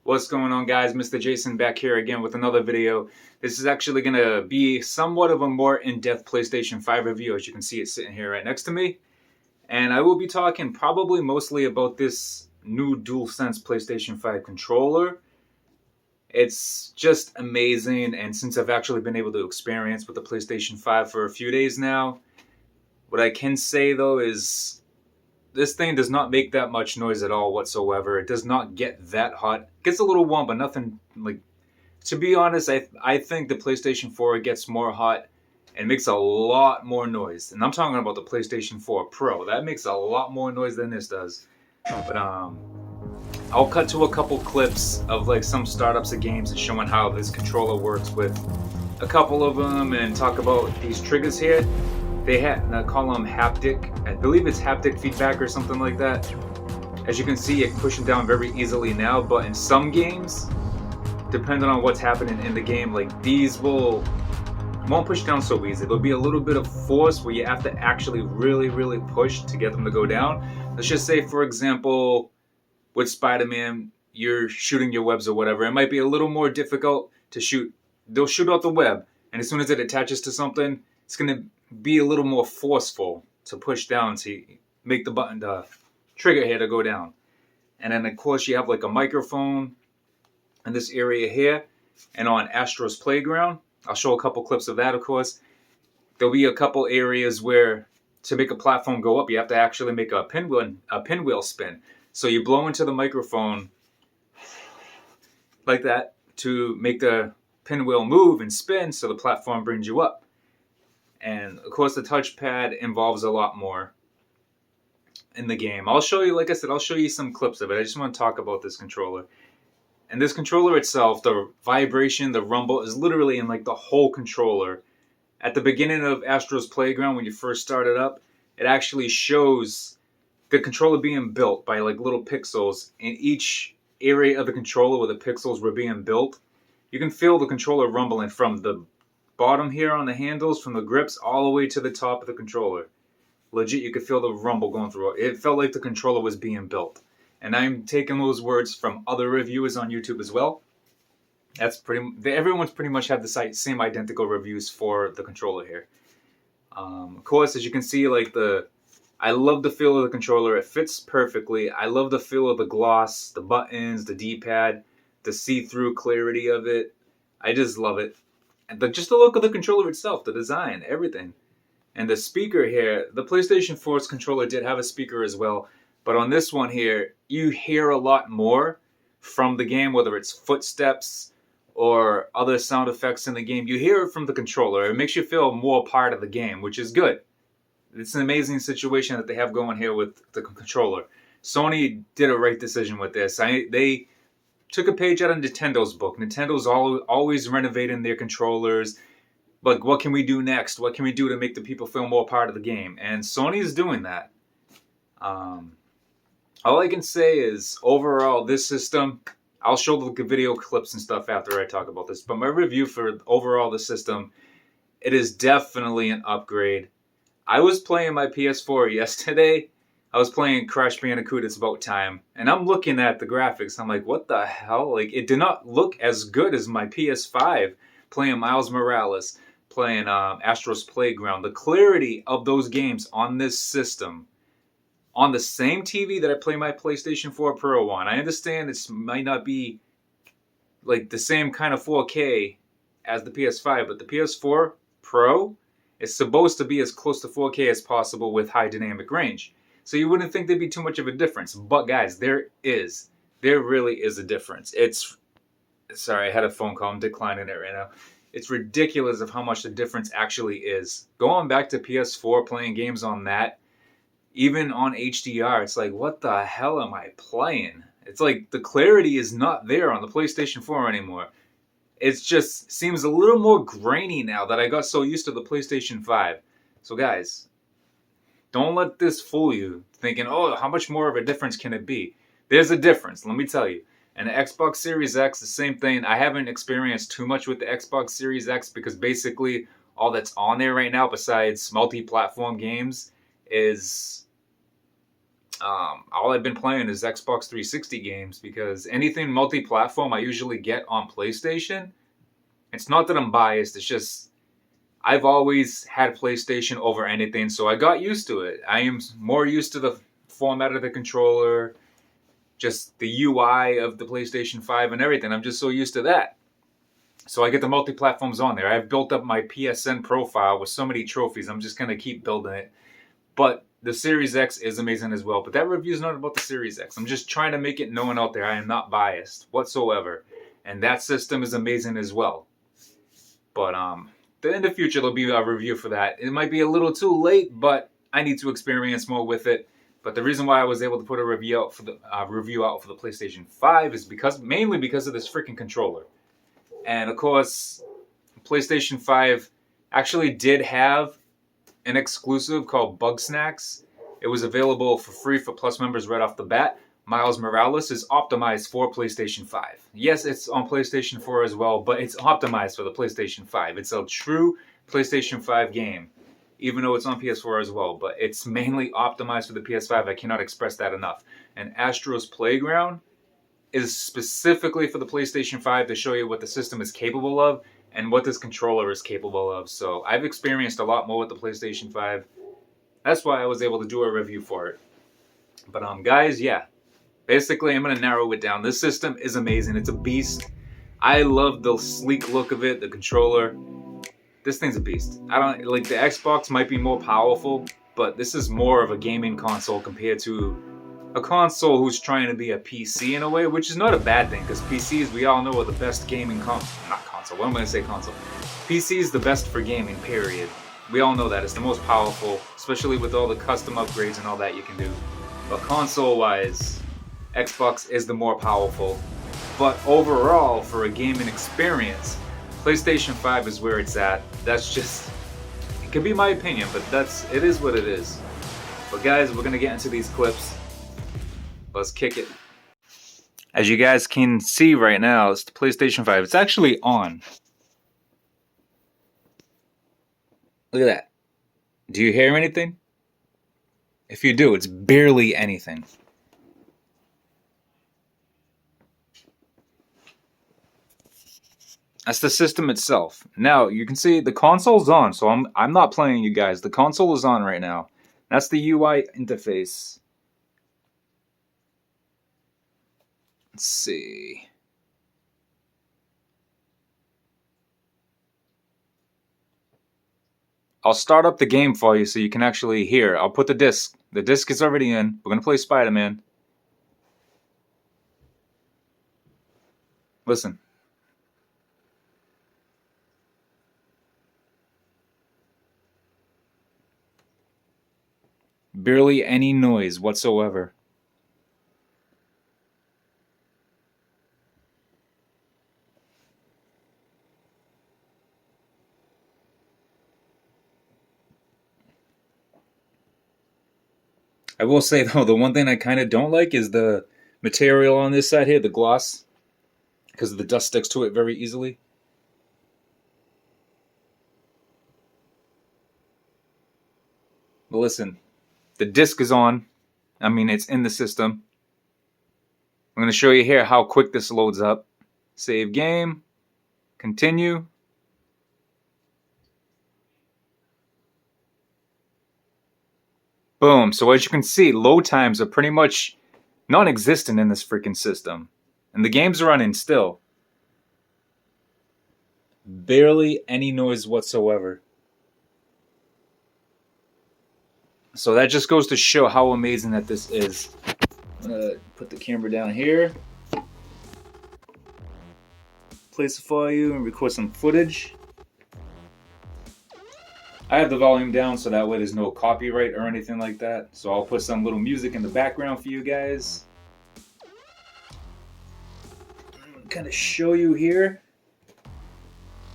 What's going on, guys? Mr. Jason back here again with another video. This is actually going to be somewhat of a more in-depth PlayStation 5 review, as you can see it sitting here right next to me. And I will be talking probably mostly about this new DualSense PlayStation 5 controller. It's just amazing, and since I've actually been able to experience with the PlayStation 5 for a few days now, what I can say though is this thing does not make that much noise at all whatsoever. It does not get that hot. It gets a little warm, but nothing like... To be honest, I think the PlayStation 4 gets more hot and makes a lot more noise. And I'm talking about the PlayStation 4 Pro. That makes a lot more noise than this does. But I'll cut to a couple clips of like some startups of games and showing how this controller works with a couple of them, and talk about these triggers here. They call them haptic. I believe it's haptic feedback or something like that. As you can see, it pushing down very easily now, but in some games, depending on what's happening in the game, like these won't push down so easy. There'll be a little bit of force where you have to actually really push to get them to go down. Let's just say, for example, with Spider-Man, you're shooting your webs or whatever. It might be a little more difficult to shoot. They'll shoot out the web, and as soon as it attaches to something, it's going to be a little more forceful to push down to make the button, the trigger here, to go down. And then of course you have like a microphone in this area here, and on Astro's Playground, I'll show a couple clips of that. Of course, there'll be a couple areas where to make a platform go up, you have to actually make a pinwheel spin. So you blow into the microphone like that to make the pinwheel move and spin, so the platform brings you up. And of course the touchpad involves a lot more in the game. I'll show you, like I said, I'll show you some clips of it. I just want to talk about this controller. And this controller itself, the vibration, the rumble is literally in like the whole controller. At the beginning of Astro's Playground, when you first started up, it actually shows the controller being built by like little pixels in each area of the controller where the pixels were being built. You can feel the controller rumbling from the bottom here on the handles, from the grips, all the way to the top of the controller. Legit, you could feel the rumble going through it. It felt like the controller was being built. And I'm taking those words from other reviewers on YouTube as well. Everyone's pretty much had the same identical reviews for the controller here. Of course, as you can see, like I love the feel of the controller. It fits perfectly. I love the feel of the gloss, the buttons, the D-pad, the see-through clarity of it. I just love it. And just the look of the controller itself, the design, everything. And the speaker here, the PlayStation 4's controller did have a speaker as well. But on this one here, you hear a lot more from the game, whether it's footsteps or other sound effects in the game. You hear it from the controller. It makes you feel more part of the game, which is good. It's an amazing situation that they have going here with the controller. Sony did a right decision with this. They took a page out of Nintendo's book. Nintendo's always renovating their controllers. Like, what can we do next? What can we do to make the people feel more part of the game? And Sony is doing that. All I can say is, overall, this system, I'll show the video clips and stuff after I talk about this, but my review for overall the system, it is definitely an upgrade. I was playing my PS4 yesterday. I was playing Crash Bandicoot, It's About Time, and I'm looking at the graphics. I'm like, what the hell? Like, it did not look as good as my PS5 playing Miles Morales, playing Astro's Playground. The clarity of those games on this system, on the same TV that I play my PlayStation 4 Pro on. I understand it might not be like the same kind of 4K as the PS5, but the PS4 Pro is supposed to be as close to 4K as possible with high dynamic range. So you wouldn't think there'd be too much of a difference. But guys, there is. There really is a difference. Sorry, I had a phone call. I'm declining it right now. It's ridiculous of how much the difference actually is. Going back to PS4, playing games on that, even on HDR, it's like, what the hell am I playing? It's like the clarity is not there on the PlayStation 4 anymore. It just seems a little more grainy now that I got so used to the PlayStation 5. So guys, don't let this fool you, thinking, oh, how much more of a difference can it be? There's a difference, let me tell you. And the Xbox Series X, the same thing. I haven't experienced too much with the Xbox Series X because basically all that's on there right now besides multi-platform games is All I've been playing is Xbox 360 games because anything multi-platform I usually get on PlayStation. It's not that I'm biased, it's just I've always had PlayStation over anything, so I got used to it. I am more used to the format of the controller, just the UI of the PlayStation 5 and everything. I'm just so used to that. So I get the multi-platforms on there. I've built up my PSN profile with so many trophies. I'm just going to keep building it. But the Series X is amazing as well. But that review is not about the Series X. I'm just trying to make it known out there. I am not biased whatsoever. And that system is amazing as well. But in the future, there'll be a review for that. It might be a little too late, but I need to experience more with it. But the reason why I was able to put a review out for the PlayStation 5 is mainly because of this freaking controller. And of course, PlayStation 5 actually did have an exclusive called Bug Snacks. It was available for free for Plus members right off the bat. Miles Morales is optimized for PlayStation 5. Yes, it's on PlayStation 4 as well, but it's optimized for the PlayStation 5. It's a true PlayStation 5 game, even though it's on PS4 as well. But it's mainly optimized for the PS5. I cannot express that enough. And Astro's Playground is specifically for the PlayStation 5 to show you what the system is capable of and what this controller is capable of. So I've experienced a lot more with the PlayStation 5. That's why I was able to do a review for it. But guys, yeah. Basically, I'm going to narrow it down. This system is amazing. It's a beast. I love the sleek look of it, the controller. This thing's a beast. I don't like the Xbox might be more powerful, but this is more of a gaming console compared to a console who's trying to be a PC in a way, which is not a bad thing because PCs, we all know, are the best gaming console. Not console. What am I going to say console? PC is the best for gaming, period. We all know that. It's the most powerful, especially with all the custom upgrades and all that you can do. But console-wise, Xbox is the more powerful. But overall, for a gaming experience, PlayStation 5 is where it's at. That's just, it could be my opinion, but it is what it is. But guys, we're going to get into these clips. Let's kick it. As you guys can see right now, it's the PlayStation 5. It's actually on. Look at that. Do you hear anything? If you do, it's barely anything. That's the system itself. Now, you can see the console's on, so I'm not playing, you guys. The console is on right now. That's the UI interface. Let's see. I'll start up the game for you so you can actually hear. I'll put the disc. The disc is already in. We're going to play Spider-Man. Listen. Barely any noise whatsoever. I will say though, the one thing I kind of don't like is the material on this side here, the gloss, because the dust sticks to it very easily. But listen, the disc is on. I mean, it's in the system. I'm going to show you here how quick this loads up. Save game. Continue. Boom. So as you can see, load times are pretty much non-existent in this freaking system. And the game's running still. Barely any noise whatsoever. So that just goes to show how amazing that this is. I'm going to put the camera down here. Place it for you and record some footage. I have the volume down so that way there's no copyright or anything like that. So I'll put some little music in the background for you guys. I'm going to kind of show you here.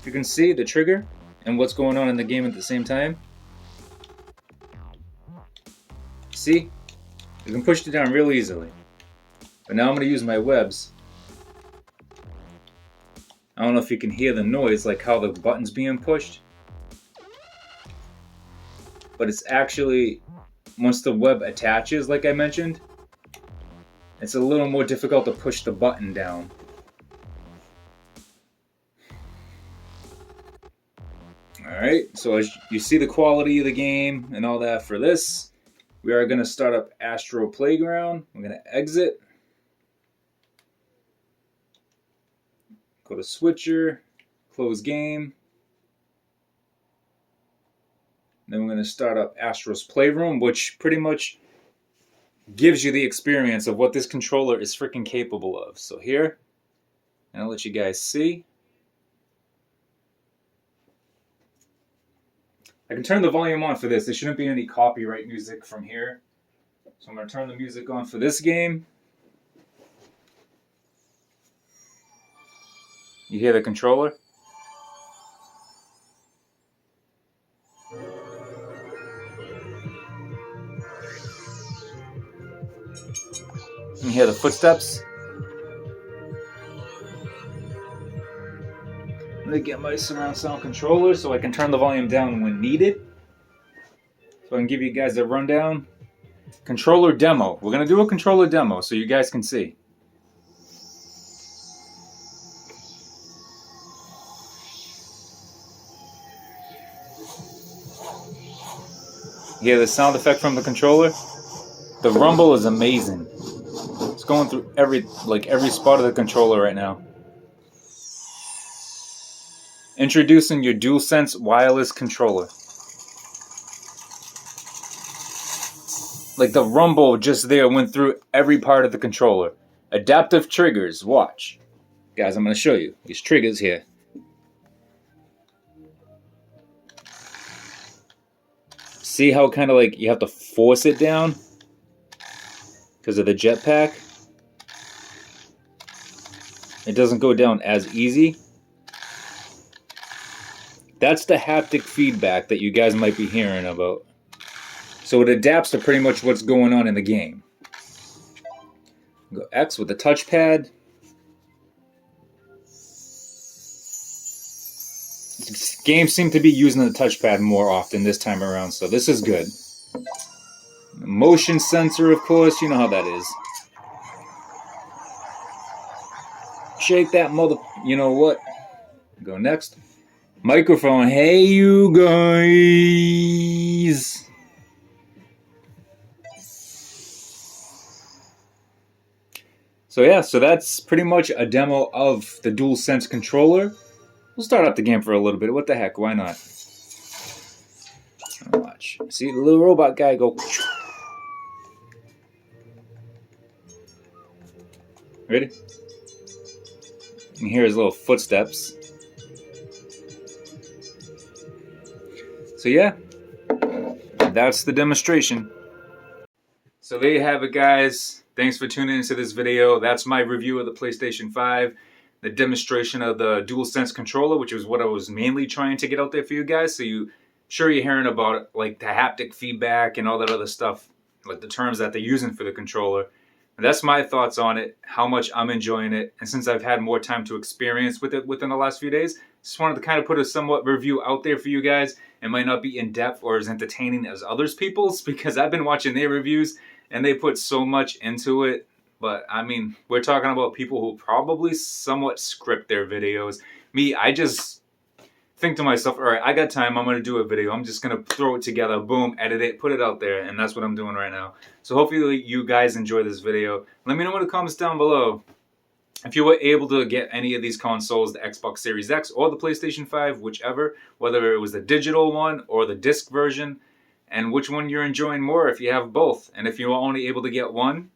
You can see the trigger and what's going on in the game at the same time. See? You can push it down real easily. But now I'm going to use my webs. I don't know if you can hear the noise, like how the button's being pushed. But it's actually once the web attaches, like I mentioned, it's a little more difficult to push the button down. Alright, so as you see the quality of the game and all that for this, we are going to start up Astro Playground. We're going to exit. Go to Switcher, close game. Then we're going to start up Astro's Playroom, which pretty much gives you the experience of what this controller is freaking capable of. So here, and I'll let you guys see. I can turn the volume on for this. There shouldn't be any copyright music from here. So I'm going to turn the music on for this game. You hear the controller? You hear the footsteps? I'm going to get my surround sound controller so I can turn the volume down when needed. So I can give you guys a rundown. Controller demo. We're going to do a controller demo so you guys can see. You hear the sound effect from the controller? The rumble is amazing. It's going through every spot of the controller right now. Introducing your DualSense wireless controller. Like the rumble just there went through every part of the controller. Adaptive triggers, watch. Guys, I'm going to show you these triggers here. See how kind of like you have to force it down because of the jetpack? It doesn't go down as easy. That's the haptic feedback that you guys might be hearing about. So it adapts to pretty much what's going on in the game. Go X with the touchpad. Games seem to be using the touchpad more often this time around, so this is good. Motion sensor, of course, you know how that is. Shake that mother... You know what? Go next. Microphone. Hey, you guys! So yeah, so that's pretty much a demo of the DualSense controller. We'll start up the game for a little bit. What the heck? Why not? Watch. See the little robot guy go. Ready? You can hear his little footsteps. So yeah, that's the demonstration. So there you have it, guys. Thanks for tuning into this video. That's my review of the PlayStation 5. The demonstration of the DualSense controller, which is what I was mainly trying to get out there for you guys. So you're hearing about it, like the haptic feedback and all that other stuff, like the terms that they're using for the controller. And that's my thoughts on it, how much I'm enjoying it. And since I've had more time to experience with it within the last few days, just wanted to kind of put a somewhat review out there for you guys. It might not be in depth or as entertaining as others people's, because I've been watching their reviews and they put so much into it. But I mean, we're talking about people who probably somewhat script their videos. Me, I just think to myself, all right, I got time, I'm going to do a video. I'm just going to throw it together, boom, edit it, put it out there. And that's what I'm doing right now. So hopefully you guys enjoy this video. Let me know in the comments down below if you were able to get any of these consoles, the Xbox Series X or the PlayStation 5, whichever, whether it was the digital one or the disc version, and which one you're enjoying more if you have both. And if you're only able to get one,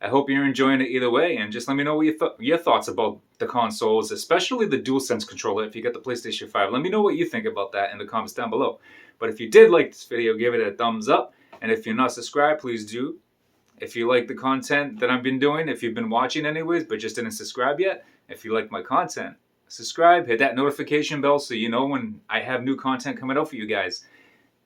I hope you're enjoying it either way, and just let me know what your thoughts about the consoles, especially the DualSense controller if you get the PlayStation 5. Let me know what you think about that in the comments down below. But if you did like this video, give it a thumbs up, and if you're not subscribed, please do. If you like the content that I've been doing, if you've been watching anyways, but just didn't subscribe yet, if you like my content, subscribe, hit that notification bell so you know when I have new content coming out for you guys.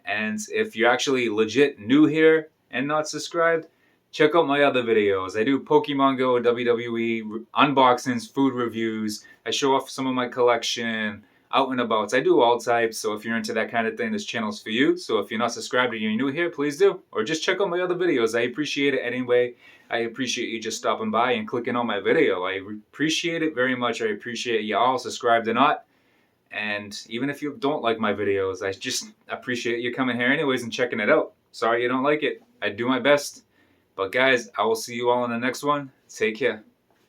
And if you're actually legit new here and not subscribed, check out my other videos. I do Pokemon Go, WWE, unboxings, food reviews. I show off some of my collection. out and about. I do all types, so if you're into that kind of thing, this channel's for you. So if you're not subscribed or you're new here, please do. Or just check out my other videos. I appreciate it anyway. I appreciate you just stopping by and clicking on my video. I appreciate it very much. I appreciate you all, subscribed or not. And even if you don't like my videos, I just appreciate you coming here anyways and checking it out. Sorry you don't like it. I do my best. But guys, I will see you all in the next one. Take care.